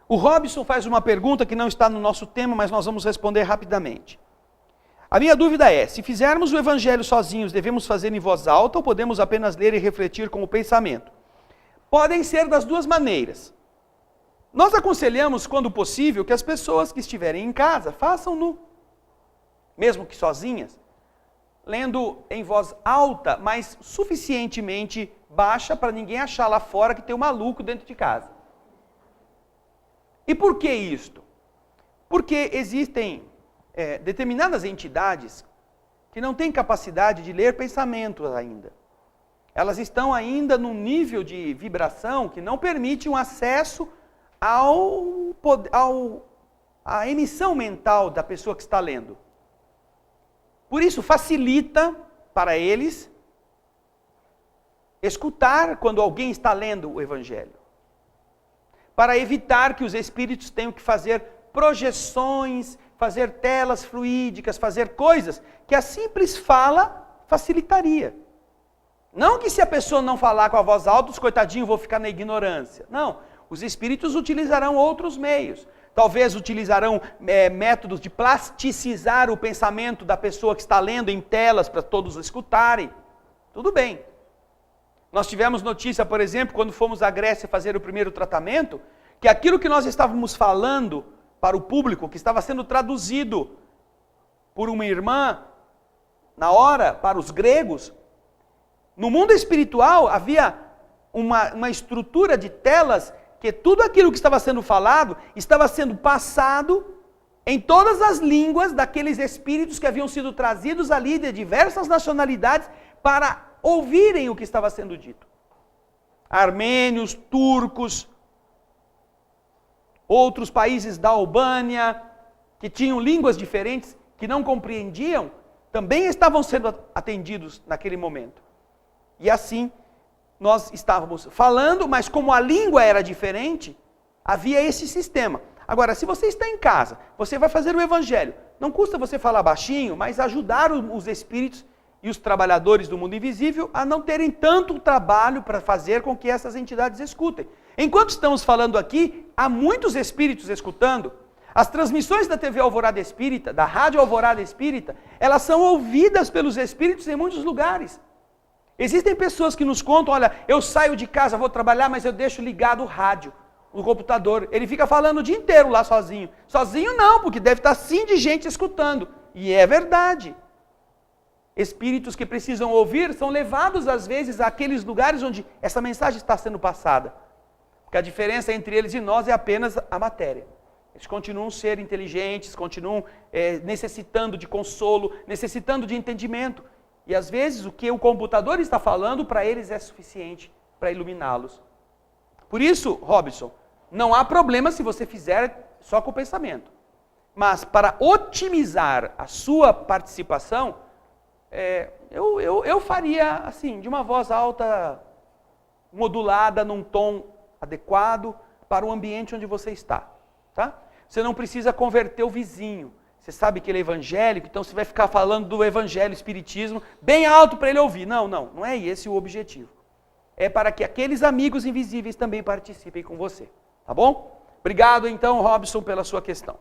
O Robson faz uma pergunta que não está no nosso tema, mas nós vamos responder rapidamente. A minha dúvida é, se fizermos o evangelho sozinhos, devemos fazer em voz alta ou podemos apenas ler e refletir com o pensamento? Podem ser das duas maneiras. Nós aconselhamos, quando possível, que as pessoas que estiverem em casa façam-no, mesmo que sozinhas, lendo em voz alta, mas suficientemente baixa para ninguém achar lá fora que tem um maluco dentro de casa. E por que isto? Porque existem determinadas entidades que não têm capacidade de ler pensamentos ainda. Elas estão ainda num nível de vibração que não permite um acesso à emissão mental da pessoa que está lendo. Por isso, facilita para eles escutar quando alguém está lendo o Evangelho. Para evitar que os espíritos tenham que fazer projeções, fazer telas fluídicas, fazer coisas que a simples fala facilitaria. Não que se a pessoa não falar com a voz alta, os coitadinhos vão ficar na ignorância. Não, os espíritos utilizarão outros meios. Talvez utilizarão métodos de plasticizar o pensamento da pessoa que está lendo em telas para todos escutarem. Tudo bem. Nós tivemos notícia, por exemplo, quando fomos à Grécia fazer o primeiro tratamento, que aquilo que nós estávamos falando para o público, que estava sendo traduzido por uma irmã, na hora, para os gregos, no mundo espiritual havia uma estrutura de telas que tudo aquilo que estava sendo falado estava sendo passado em todas as línguas daqueles espíritos que haviam sido trazidos ali de diversas nacionalidades para ouvirem o que estava sendo dito. Armênios, turcos, outros países da Albânia, que tinham línguas diferentes, que não compreendiam, também estavam sendo atendidos naquele momento. E assim, nós estávamos falando, mas como a língua era diferente, havia esse sistema. Agora, se você está em casa, você vai fazer o evangelho, não custa você falar baixinho, mas ajudar os espíritos e os trabalhadores do mundo invisível a não terem tanto trabalho para fazer com que essas entidades escutem. Enquanto estamos falando aqui, há muitos espíritos escutando. As transmissões da TV Alvorada Espírita, da Rádio Alvorada Espírita, elas são ouvidas pelos espíritos em muitos lugares. Existem pessoas que nos contam, olha, eu saio de casa, vou trabalhar, mas eu deixo ligado o rádio, o computador. Ele fica falando o dia inteiro lá sozinho. Sozinho não, porque deve estar sim de gente escutando. E é verdade. Espíritos que precisam ouvir são levados às vezes àqueles lugares onde essa mensagem está sendo passada. Porque a diferença entre eles e nós é apenas a matéria. Eles continuam a ser inteligentes, continuam necessitando de consolo, necessitando de entendimento. E às vezes o que o computador está falando para eles é suficiente para iluminá-los. Por isso, Robson, não há problema se você fizer só com o pensamento. Mas para otimizar a sua participação, eu faria assim, de uma voz alta, modulada num tom adequado para o ambiente onde você está. Tá? Você não precisa converter o vizinho. Você sabe que ele é evangélico, então você vai ficar falando do evangelho, espiritismo, bem alto para ele ouvir. Não é esse o objetivo. É para que aqueles amigos invisíveis também participem com você. Tá bom? Obrigado então, Robson, pela sua questão.